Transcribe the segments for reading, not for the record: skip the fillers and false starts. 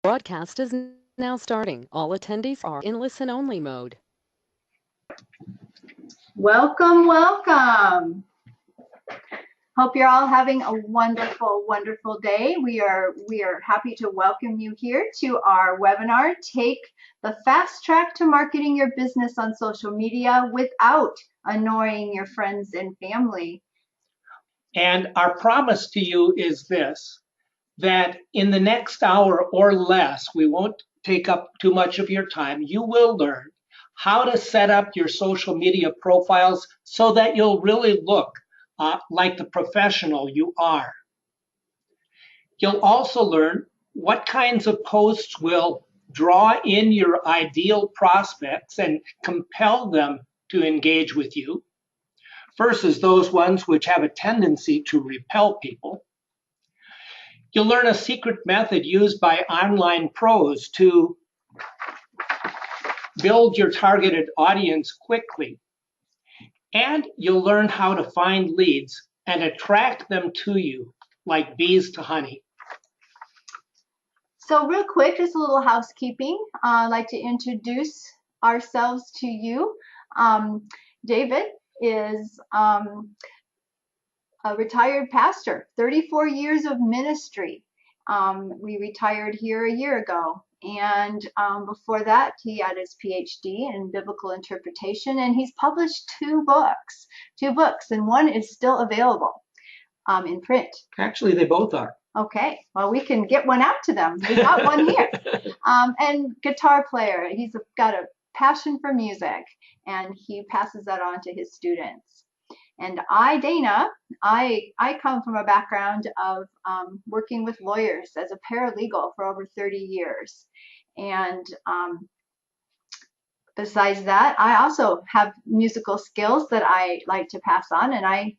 Broadcast is now starting. All attendees are in listen-only mode. Welcome, welcome. Hope you're all having a wonderful, wonderful day. We are happy to welcome you here to our webinar, Take the Fast Track to Marketing Your Business on Social Media Without Annoying Your Friends and Family. And our promise to you is this, that in the next hour or less, we won't take up too much of your time, you will learn how to set up your social media profiles so that you'll really look like the professional you are. You'll also learn what kinds of posts will draw in your ideal prospects and compel them to engage with you versus those ones which have a tendency to repel people. You'll learn a secret method used by online pros to build your targeted audience quickly. And you'll learn how to find leads and attract them to you like bees to honey. So real quick, just a little housekeeping. I'd like to introduce ourselves to you. David is a retired pastor, 34 years of ministry. We retired here a year ago. And before that, he had his PhD in biblical interpretation, and he's published two books, and one is still available in print. Actually, they both are. Okay, well, we can get one out to them. We got one here. And guitar player, he's got a passion for music, and he passes that on to his students. And Dana, I come from a background of working with lawyers as a paralegal for over 30 years. And besides that, I also have musical skills that I like to pass on, and I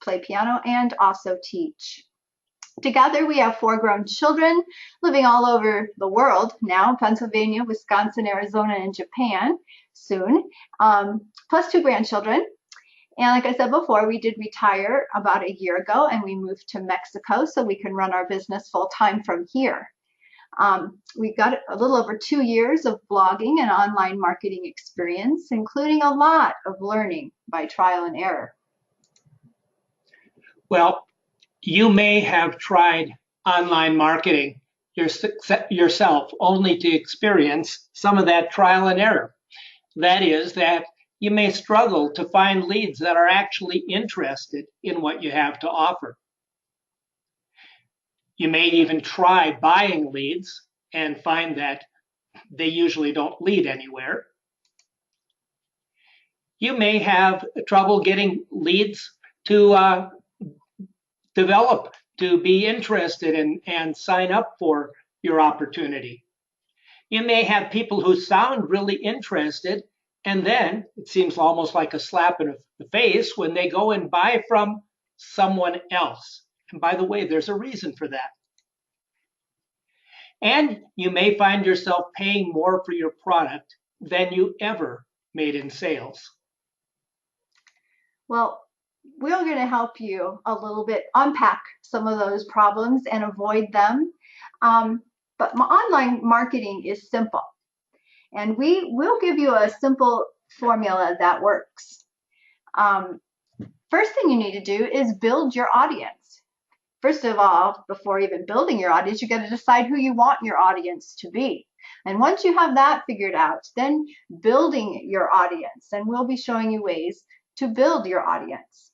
play piano and also teach. Together, we have 4 grown children living all over the world now, Pennsylvania, Wisconsin, Arizona, and Japan soon, plus 2 grandchildren. And like I said before, we did retire about a year ago, and we moved to Mexico so we can run our business full-time from here. We got a little over 2 years of blogging and online marketing experience, including a lot of learning by trial and error. Well, you may have tried online marketing yourself only to experience some of that trial and error. That is that you may struggle to find leads that are actually interested in what you have to offer. You may even try buying leads and find that they usually don't lead anywhere. You may have trouble getting leads to develop, to be interested in and sign up for your opportunity. You may have people who sound really interested, and then it seems almost like a slap in the face when they go and buy from someone else. And by the way, there's a reason for that. And you may find yourself paying more for your product than you ever made in sales. Well, we're going to help you a little bit unpack some of those problems and avoid them. But online marketing is simple. And we will give you a simple formula that works. First thing you need to do is build your audience. First of all, before even building your audience, you got to decide who you want your audience to be. And once you have that figured out, then building your audience. And we'll be showing you ways to build your audience.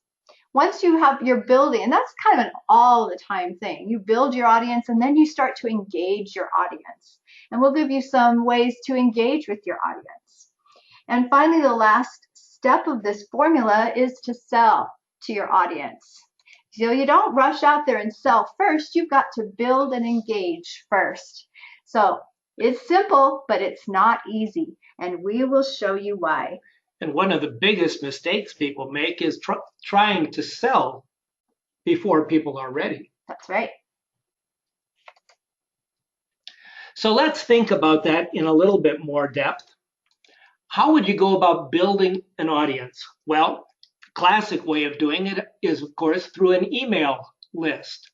Once you have your building, and that's kind of an all the time thing, you build your audience and then you start to engage your audience. And we'll give you some ways to engage with your audience. And finally, the last step of this formula is to sell to your audience. So you don't rush out there and sell first, you've got to build and engage first. So it's simple, but it's not easy. And we will show you why. And one of the biggest mistakes people make is trying to sell before people are ready. That's right. So let's think about that in a little bit more depth. How would you go about building an audience? Well, the classic way of doing it is, of course, through an email list.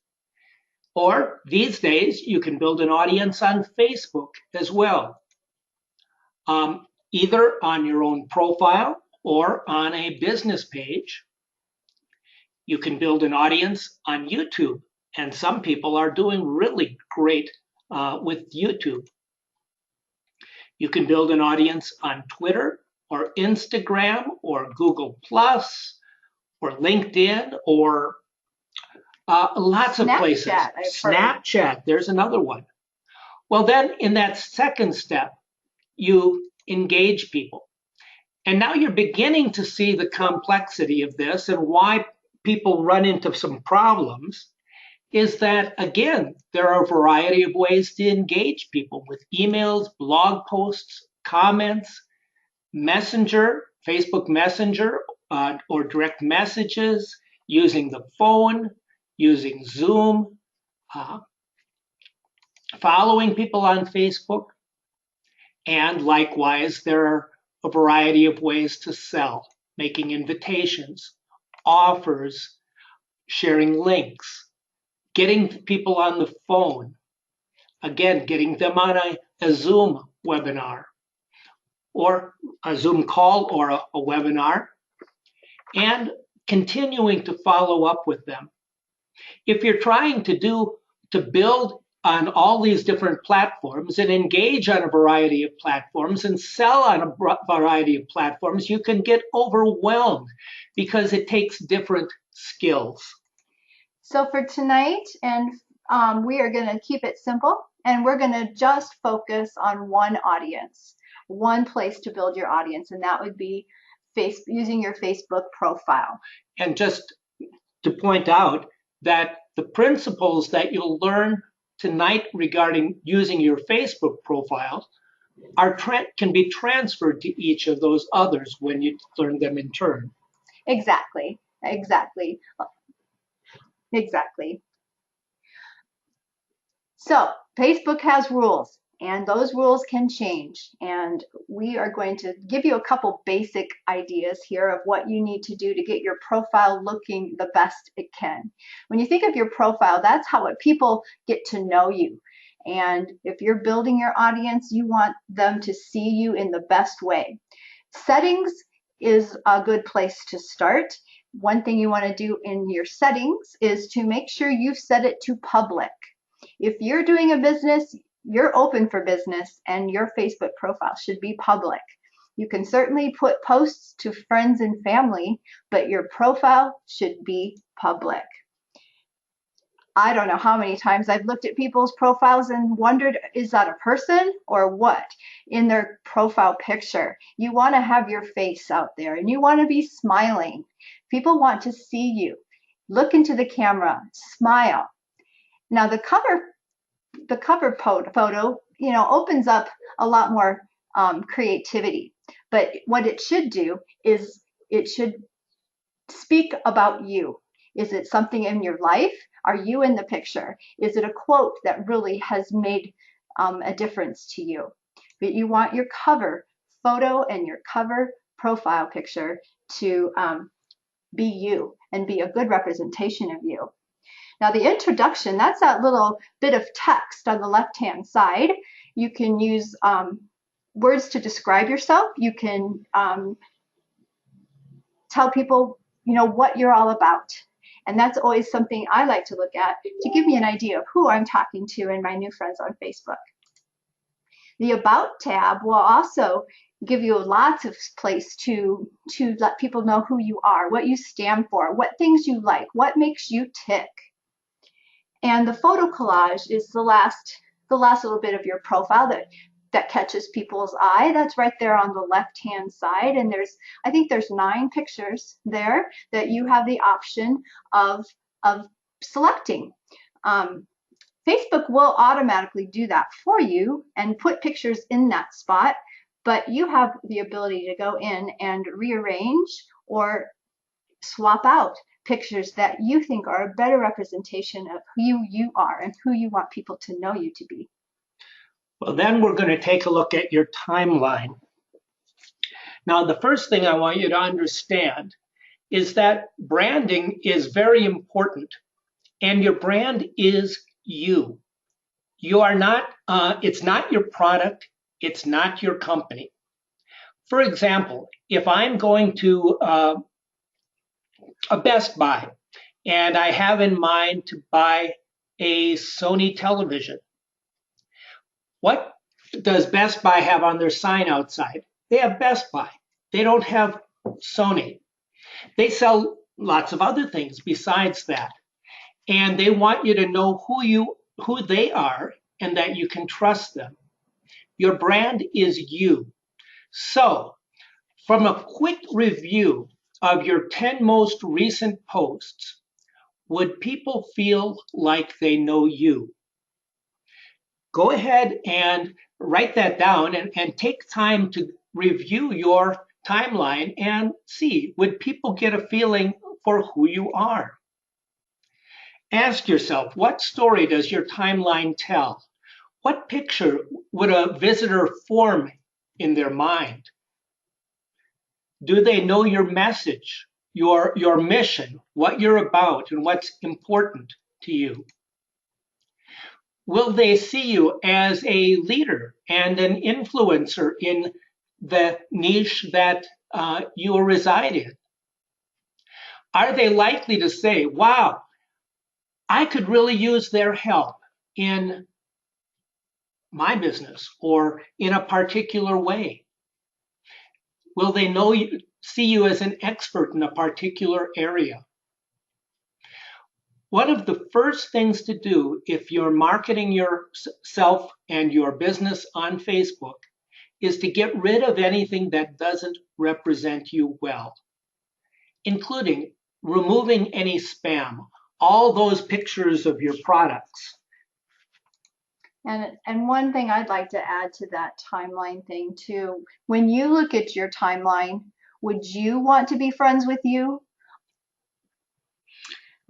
Or these days, you can build an audience on Facebook as well, either on your own profile or on a business page. You can build an audience on YouTube, and some people are doing really great with YouTube. You can build an audience on Twitter or Instagram or Google Plus or LinkedIn or lots of places. Snapchat, there's another one. Well, then in that second step, you engage people. And now you're beginning to see the complexity of this and why people run into some problems is that, again, there are a variety of ways to engage people with emails, blog posts, comments, Messenger, Facebook Messenger, or direct messages, using the phone, using Zoom, uh, following people on Facebook. And likewise, there are a variety of ways to sell, making invitations, offers, sharing links, getting people on the phone, again, getting them on a Zoom webinar or a Zoom call or a webinar, and continuing to follow up with them. If you're trying to build on all these different platforms and engage on a variety of platforms and sell on a variety of platforms, you can get overwhelmed because it takes different skills. So for tonight, and we are going to keep it simple, and we're going to just focus on one audience, one place to build your audience, and that would be using your Facebook profile. And just to point out that the principles that you'll learn tonight regarding using your Facebook profile can be transferred to each of those others when you learn them in turn. Exactly. So Facebook has rules, and those rules can change. And we are going to give you a couple basic ideas here of what you need to do to get your profile looking the best it can. When you think of your profile, that's how people get to know you. And if you're building your audience, you want them to see you in the best way. Settings is a good place to start. One thing you want to do in your settings is to make sure you set it to public. If you're doing a business, you're open for business, and your Facebook profile should be public. You can certainly put posts to friends and family, but your profile should be public. I don't know how many times I've looked at people's profiles and wondered, is that a person or what in their profile picture? You want to have your face out there and you want to be smiling. People want to see you. Look into the camera, smile. Now the cover photo, opens up a lot more creativity. But what it should do is it should speak about you. Is it something in your life? Are you in the picture? Is it a quote that really has made a difference to you? But you want your cover photo and your cover profile picture to be you and be a good representation of you. Now the introduction, that's that little bit of text on the left-hand side. You can use words to describe yourself. You can tell people, what you're all about. And that's always something I like to look at to give me an idea of who I'm talking to and my new friends on Facebook. The About tab will also give you lots of place to let people know who you are, what you stand for, what things you like, what makes you tick. And the photo collage is the last little bit of your profile that catches people's eye. That's right there on the left-hand side. And I think there's 9 pictures there that you have the option of selecting. Facebook will automatically do that for you and put pictures in that spot, but you have the ability to go in and rearrange or swap out pictures that you think are a better representation of who you are and who you want people to know you to be. Well, then we're going to take a look at your timeline. Now, the first thing I want you to understand is that branding is very important, and your brand is you. You are not, it's not your product, it's not your company. For example, if I'm going to a Best Buy and I have in mind to buy a Sony television, what does Best Buy have on their sign outside? They have Best Buy. They don't have Sony. They sell lots of other things besides that. And they want you to know who they are and that you can trust them. Your brand is you. So, from a quick review of your 10 most recent posts, would people feel like they know you? Go ahead and write that down and take time to review your timeline and see, would people get a feeling for who you are? Ask yourself, what story does your timeline tell? What picture would a visitor form in their mind? Do they know your message, your mission, what you're about, and what's important to you? Will they see you as a leader and an influencer in the niche that you reside in? Are they likely to say, wow, I could really use their help in my business or in a particular way? Will they see you as an expert in a particular area? One of the first things to do if you're marketing yourself and your business on Facebook is to get rid of anything that doesn't represent you well, including removing any spam, all those pictures of your products. And one thing I'd like to add to that timeline thing too, when you look at your timeline, would you want to be friends with you?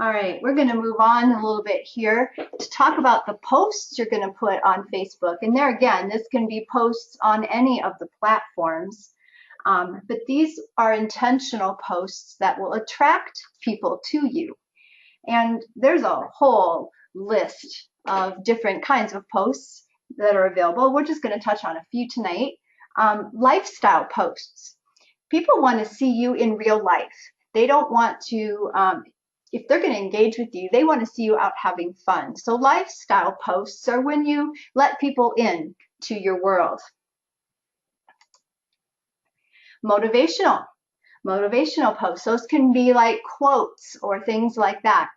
All right, we're going to move on a little bit here to talk about the posts you're going to put on Facebook. And there again, this can be posts on any of the platforms, but these are intentional posts that will attract people to you. And there's a whole list of different kinds of posts that are available. We're just going to touch on a few tonight. Lifestyle posts. People want to see you in real life. They don't want to, if they're going to engage with you, they want to see you out having fun. So lifestyle posts are when you let people in to your world. Motivational posts. Those can be like quotes or things like that.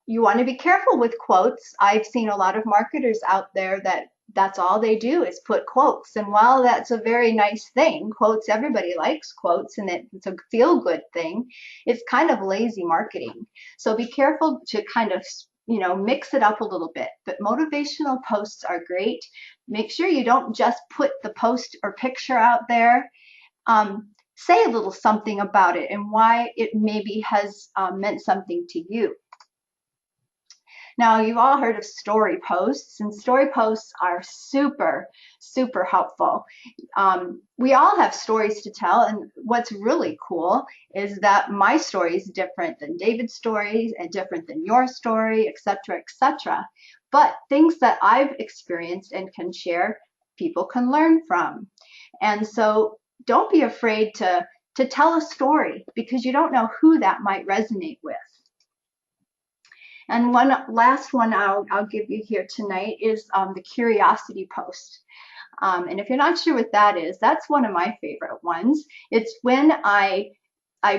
You want to be careful with quotes. I've seen a lot of marketers out there that's all they do is put quotes. And while that's a very nice thing, quotes, everybody likes quotes and it's a feel-good thing, it's kind of lazy marketing. So be careful to kind of, mix it up a little bit. But motivational posts are great. Make sure you don't just put the post or picture out there. Say a little something about it and why it maybe has meant something to you. Now, you've all heard of story posts, and story posts are super, super helpful. We all have stories to tell, and what's really cool is that my story is different than David's story and different than your story, etc., etc. But things that I've experienced and can share, people can learn from. And so don't be afraid to tell a story because you don't know who that might resonate with. And one last one I'll give you here tonight is the curiosity post. And if you're not sure what that is, that's one of my favorite ones. It's when I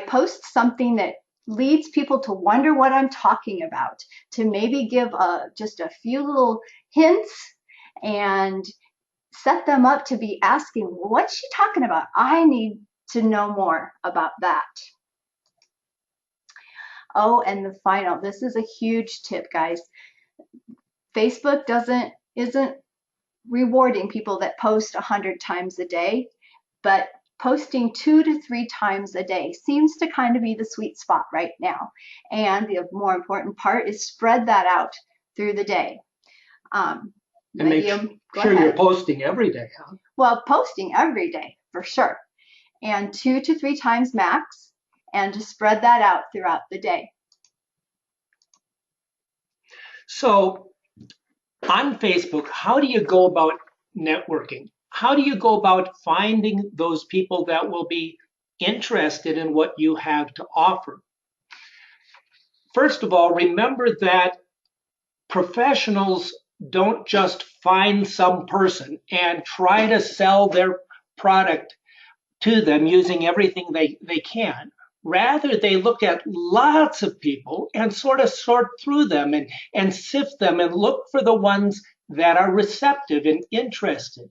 post something that leads people to wonder what I'm talking about, to maybe give just a few little hints and set them up to be asking, what's she talking about? I need to know more about that. Oh, and the final, this is a huge tip, guys. Facebook isn't rewarding people that post 100 times a day, but posting 2 to 3 times a day seems to kind of be the sweet spot right now. And the more important part is spread that out through the day. And make sure you're posting every day, huh? Well, posting every day for sure. And 2 to 3 times max, and to spread that out throughout the day. So on Facebook, how do you go about networking? How do you go about finding those people that will be interested in what you have to offer? First of all, remember that professionals don't just find some person and try to sell their product to them using everything they can. Rather, they look at lots of people and sort of sort through them and sift them and look for the ones that are receptive and interested.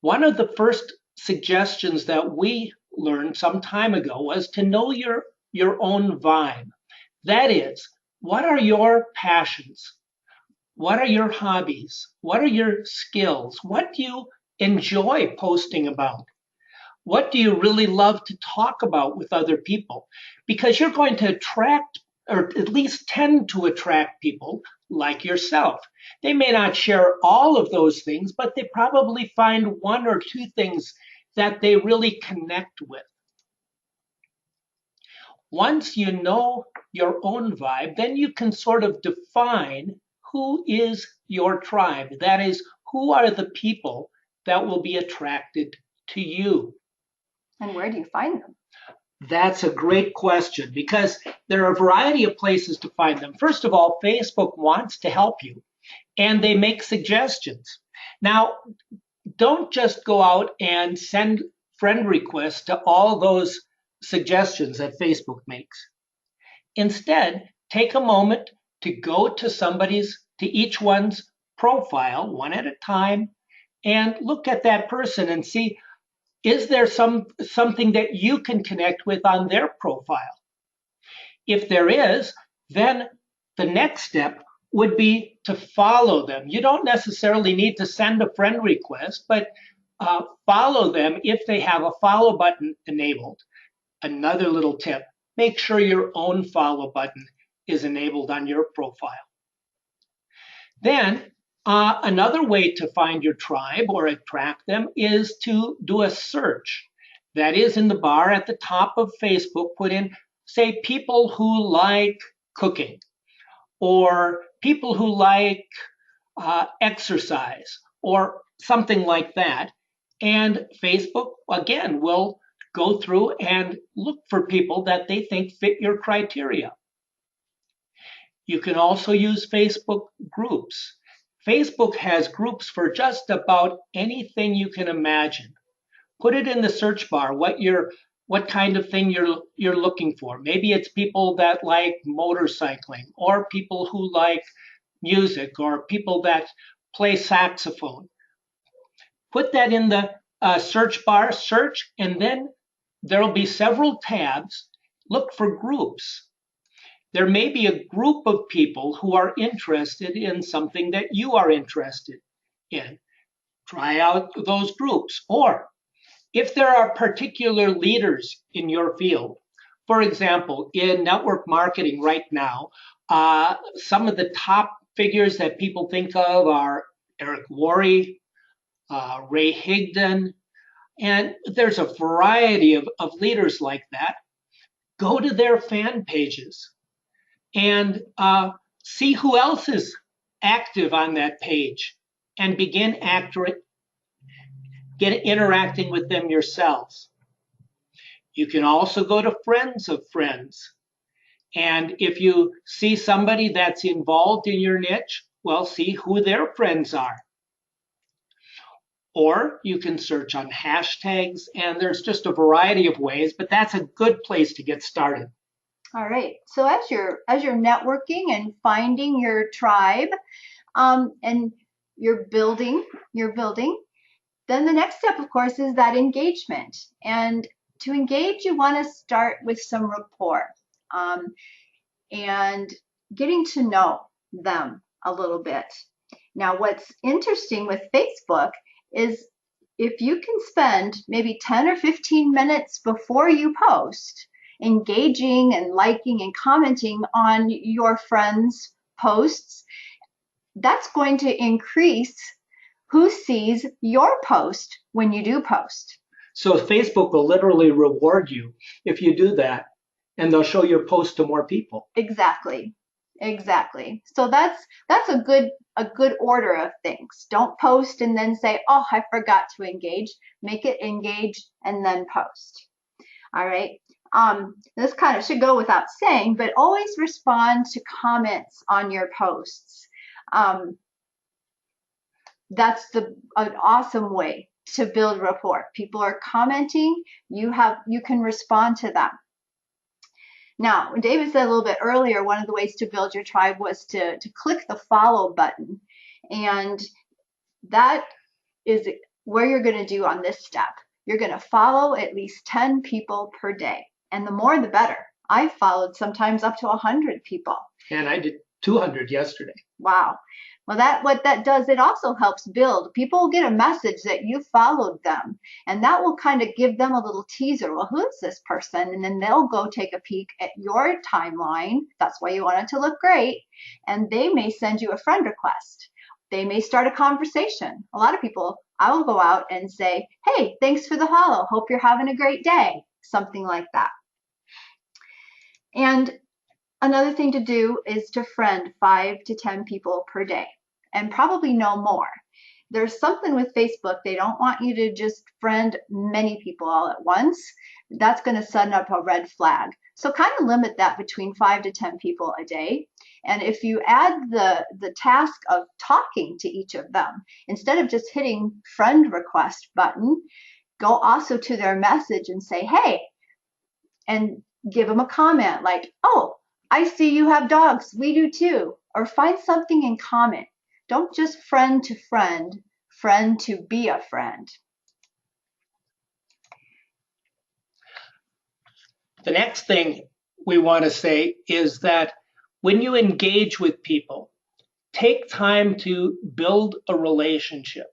One of the first suggestions that we learned some time ago was to know your own vibe. That is, what are your passions? What are your hobbies? What are your skills? What do you enjoy posting about? What do you really love to talk about with other people? Because you're going to attract, or at least tend to attract people like yourself. They may not share all of those things, but they probably find one or two things that they really connect with. Once you know your own vibe, then you can sort of define who is your tribe. That is, who are the people that will be attracted to you? And where do you find them? That's a great question because there are a variety of places to find them. First of all, Facebook wants to help you and they make suggestions. Now, don't just go out and send friend requests to all those suggestions that Facebook makes. Instead, take a moment to go to each one's profile one at a time and look at that person and see, is there something that you can connect with on their profile? If there is, then the next step would be to follow them. You don't necessarily need to send a friend request, but follow them if they have a follow button enabled. Another little tip, make sure your own follow button is enabled on your profile. Then another way to find your tribe or attract them is to do a search. That is, in the bar at the top of Facebook, put in, say, people who like cooking or people who like exercise or something like that. And Facebook, again, will go through and look for people that they think fit your criteria. You can also use Facebook groups. Facebook has groups for just about anything you can imagine. Put it in the search bar what kind of thing you're looking for. Maybe it's people that like motorcycling or people who like music or people that play saxophone. Put that in the search bar, search, and then there'll be several tabs. Look for groups. There may be a group of people who are interested in something that you are interested in. Try out those groups. Or if there are particular leaders in your field, for example, in network marketing right now, some of the top figures that people think of are Eric Worre, Ray Higdon, and there's a variety of leaders like that. Go to their fan pages and see who else is active on that page and begin interacting with them yourselves. You can also go to friends of friends. And if you see somebody that's involved in your niche, well, see who their friends are. Or you can search on hashtags, and there's just a variety of ways, but that's a good place to get started. All right. So as you're networking and finding your tribe, and you're building, then the next step, of course, is that engagement. And to engage, you want to start with some rapport, and getting to know them a little bit. Now, what's interesting with Facebook is if you can spend maybe 10 or 15 minutes before you post, engaging and liking and commenting on your friends' posts, that's going to increase who sees your post when you do post. So Facebook will literally reward you if you do that, and they'll show your post to more people. Exactly. Exactly. So that's a good order of things. Don't post and then say, "Oh, I forgot to engage." Make it engage and then post. All right. This kind of should go without saying, but always respond to comments on your posts. Um, that's an awesome way to build rapport. People are commenting, you can respond to them. Now, David said a little bit earlier, one of the ways to build your tribe was to click the follow button. And that is where you're going to do on this step. You're going to follow at least 10 people per day. And the more, the better. I followed sometimes up to 100 people. And I did 200 yesterday. Wow. Well, what that does, it also helps build. People will get a message that you followed them, and that will kind of give them a little teaser. Well, who is this person? And then they'll go take a peek at your timeline. That's why you want it to look great. And they may send you a friend request. They may start a conversation. A lot of people, I will go out and say, "Hey, thanks for the follow. Hope you're having a great day." Something like that. And another thing to do is to friend 5 to 10 people per day, and probably no more. There's something with Facebook, they don't want you to just friend many people all at once. That's going to send up a red flag. So kind of limit that between 5 to 10 people a day. And if you add the task of talking to each of them, instead of just hitting friend request button, go also to their message and say, "Hey," and give them a comment like, "Oh, I see you have dogs. We do too." Or find something in common. Don't just friend to be a friend. The next thing we want to say is that when you engage with people, take time to build a relationship,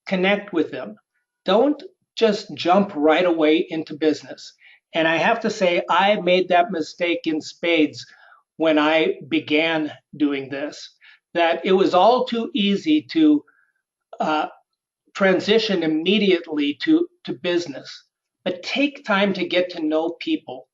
connect with them. Don't just jump right away into business. And I have to say, I made that mistake in spades when I began doing this, that it was all too easy to uh, transition immediately to business. But take time to get to know people.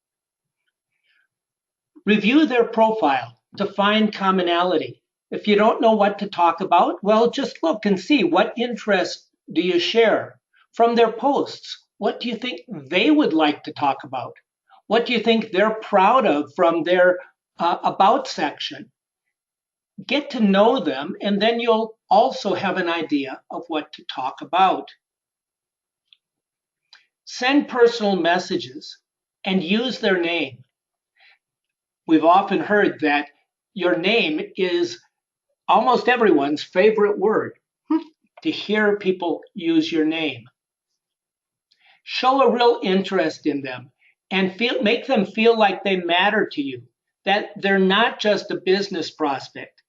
Review their profile to find commonality. If you don't know what to talk about, well, just look and see what interests do you share from their posts. What do you think they would like to talk about? What do you think they're proud of from their about section? Get to know them, and then you'll also have an idea of what to talk about. Send personal messages and use their name. We've often heard that your name is almost everyone's favorite word, to hear people use your name. Show a real interest in them and make them feel like they matter to you, that they're not just a business prospect.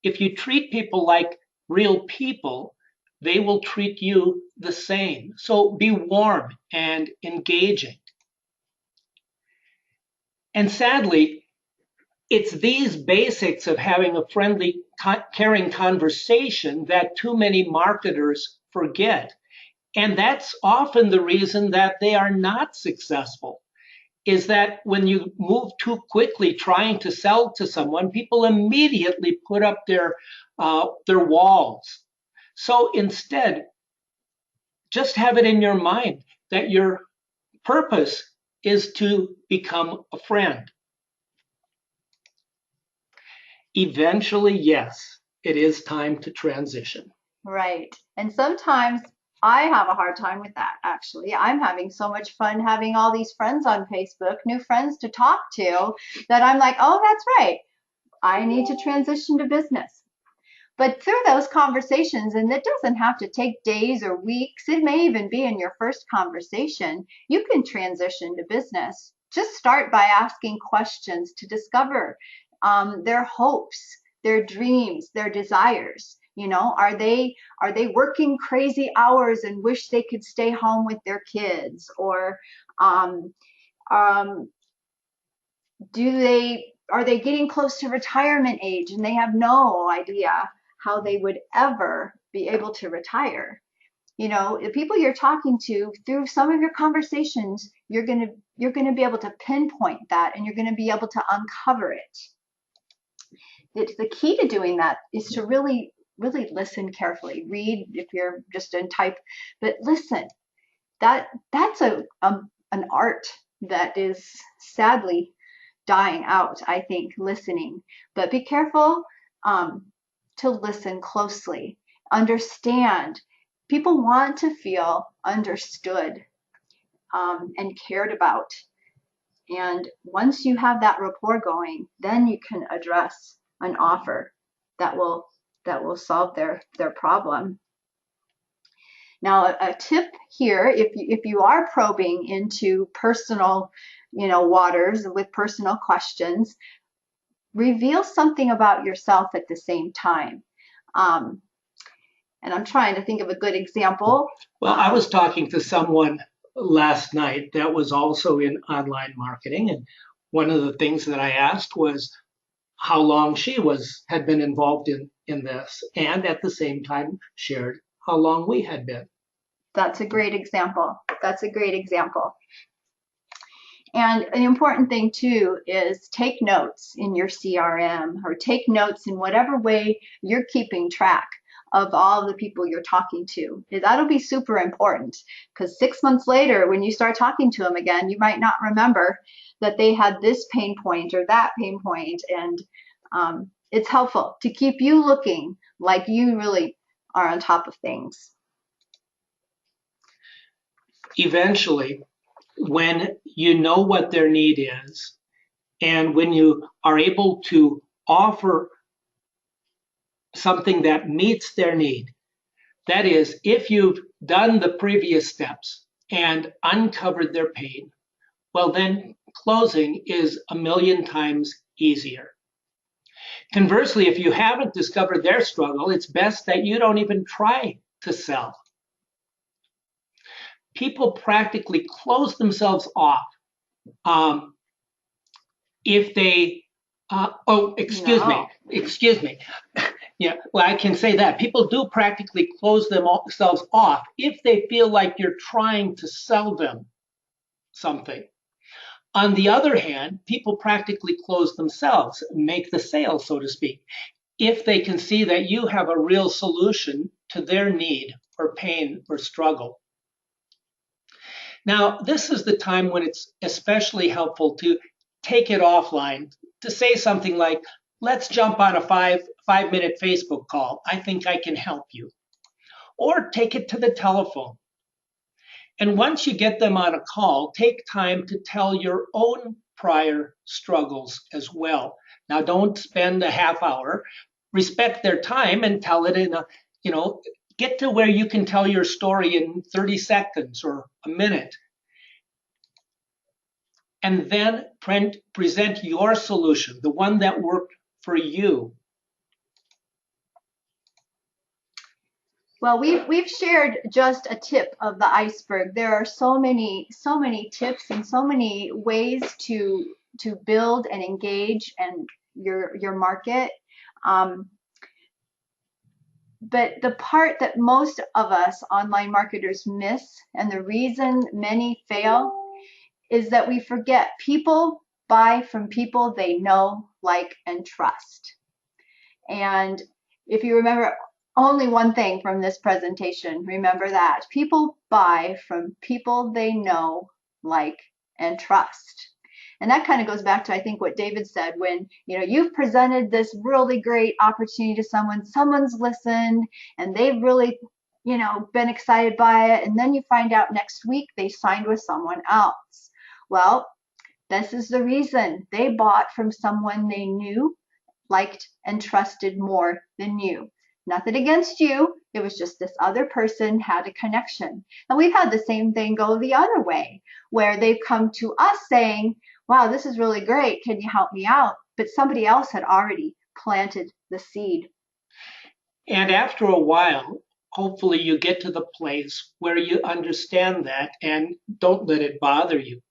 If you treat people like real people, they will treat you the same. So be warm and engaging. And sadly, it's these basics of having a friendly, caring conversation that too many marketers forget. And that's often the reason that they are not successful, is that when you move too quickly trying to sell to someone, people immediately put up their walls. So instead, just have it in your mind that your purpose is to become a friend. Eventually, yes, it is time to transition. Right. And sometimes I have a hard time with that, actually. I'm having so much fun having all these friends on Facebook, new friends to talk to, that I'm like, "Oh, that's right. I need to transition to business." But through those conversations, and it doesn't have to take days or weeks, it may even be in your first conversation, you can transition to business. Just start by asking questions to discover their hopes, their dreams, their desires. You know, are they working crazy hours and wish they could stay home with their kids? Or um, um, are they getting close to retirement age and they have no idea how they would ever be able to retire? You know, the people you're talking to, through some of your conversations, you're going to be able to pinpoint that, and you're going to be able to uncover it. the key to doing that is to really, really listen carefully. Read if you're just in type, but listen. That's an art that is sadly dying out, I think, listening. But be careful to listen closely, understand. People want to feel understood and cared about. And once you have that rapport going, then you can address an offer that will solve their problem. Now, a tip here, if you are probing into personal, waters with personal questions, reveal something about yourself at the same time. Um, and I'm trying to think of a good example. Well, I was talking to someone last night that was also in online marketing, and one of the things that I asked was how long she had been involved in this, and at the same time shared how long we had been. That's a great example. That's a great example. And an important thing too is take notes in your CRM or take notes in whatever way you're keeping track of all the people you're talking to. That'll be super important because 6 months later, when you start talking to them again, you might not remember that they had this pain point or that pain point. And it's helpful to keep you looking like you really are on top of things. Eventually, when you know what their need is, and when you are able to offer something that meets their need, that is, if you've done the previous steps and uncovered their pain, well, then closing is a million times easier. Conversely, if you haven't discovered their struggle, it's best that you don't even try to sell. People practically close themselves off if they, excuse me. Yeah, well, I can say that. People do practically close themselves off if they feel like you're trying to sell them something. On the other hand, people practically close themselves, make the sale, so to speak, if they can see that you have a real solution to their need or pain or struggle. Now, this is the time when it's especially helpful to take it offline, to say something like, let's jump on a five-minute Facebook call. I think I can help you. Or take it to the telephone. And once you get them on a call, take time to tell your own prior struggles as well. Now, don't spend a half hour. Respect their time and tell it in a, get to where you can tell your story in 30 seconds or a minute. And then present your solution, the one that worked for you. Well, we've shared just a tip of the iceberg. There are so many tips and so many ways to build and engage and your market. But the part that most of us online marketers miss, and the reason many fail, is that we forget people buy from people they know, like, and trust. And if you remember only one thing from this presentation, remember that people buy from people they know, like, and trust. And that kind of goes back to, I think, what David said, when you've presented this really great opportunity to someone, someone's listened, and they've really been excited by it, and then you find out next week they signed with someone else. Well, this is the reason. They bought from someone they knew, liked, and trusted more than you. Nothing against you. It was just this other person had a connection. And we've had the same thing go the other way, where they've come to us saying, wow, this is really great. Can you help me out? But somebody else had already planted the seed. And after a while, hopefully you get to the place where you understand that and don't let it bother you.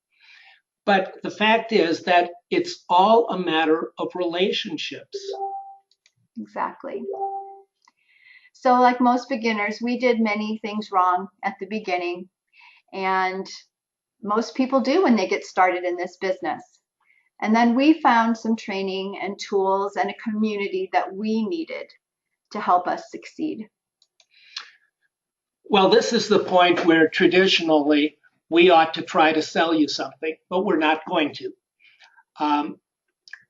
But the fact is that it's all a matter of relationships. Exactly. So like most beginners, we did many things wrong at the beginning. And most people do when they get started in this business. And then we found some training and tools and a community that we needed to help us succeed. Well, this is the point where traditionally we ought to try to sell you something, but we're not going to.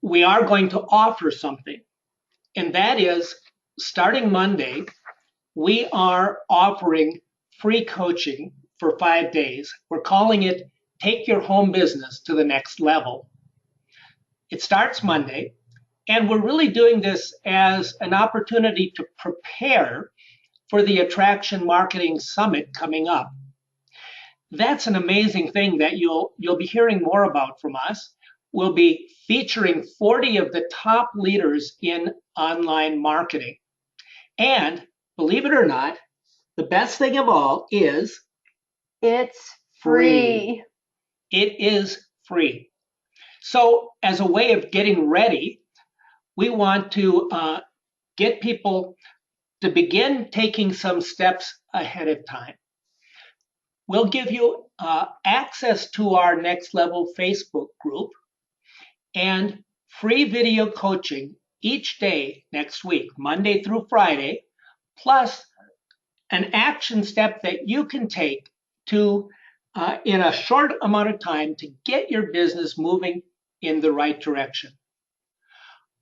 We are going to offer something, and that is starting Monday, we are offering free coaching for 5 days. We're calling it Take Your Home Business to the Next Level. It starts Monday, and we're really doing this as an opportunity to prepare for the Attraction Marketing Summit coming up. That's an amazing thing that you'll be hearing more about from us. We'll be featuring 40 of the top leaders in online marketing. And believe it or not, the best thing of all is It's free. free. It is free. So as a way of getting ready, we want to get people to begin taking some steps ahead of time. We'll give you access to our Next Level Facebook group and free video coaching each day next week, Monday through Friday, plus an action step that you can take to, in a short amount of time, to get your business moving in the right direction.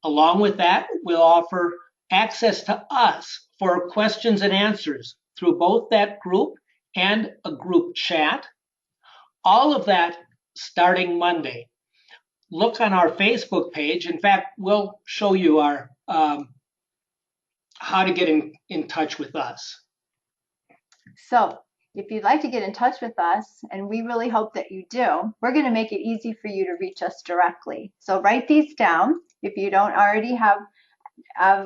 Along with that, we'll offer access to us for questions and answers through both that group and a group chat. All of that starting Monday. Look on our Facebook page. In fact, we'll show you our how to get in touch with us. So if you'd like to get in touch with us, and we really hope that you do, we're going to make it easy for you to reach us directly. So write these down if you don't already have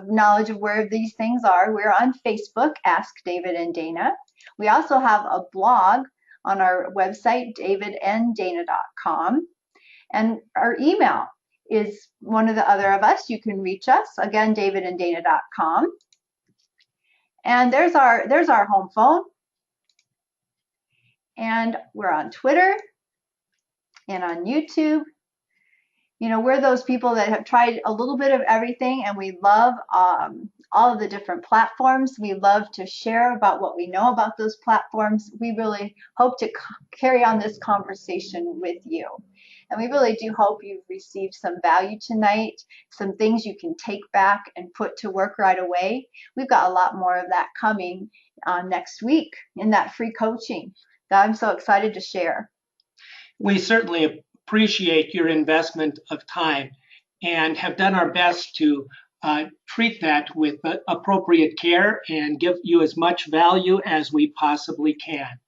knowledge of where these things are. We're on Facebook, Ask David and Dana. We also have a blog on our website, davidanddana.com. And our email is one of the other of us. You can reach us, again, davidanddana.com. And there's our home phone. And we're on Twitter and on YouTube. You know, we're those people that have tried a little bit of everything, and we love all of the different platforms. We love to share about what we know about those platforms. We really hope to carry on this conversation with you. And we really do hope you've received some value tonight, some things you can take back and put to work right away. We've got a lot more of that coming next week in that free coaching that I'm so excited to share. We certainly appreciate your investment of time and have done our best to treat that with appropriate care and give you as much value as we possibly can.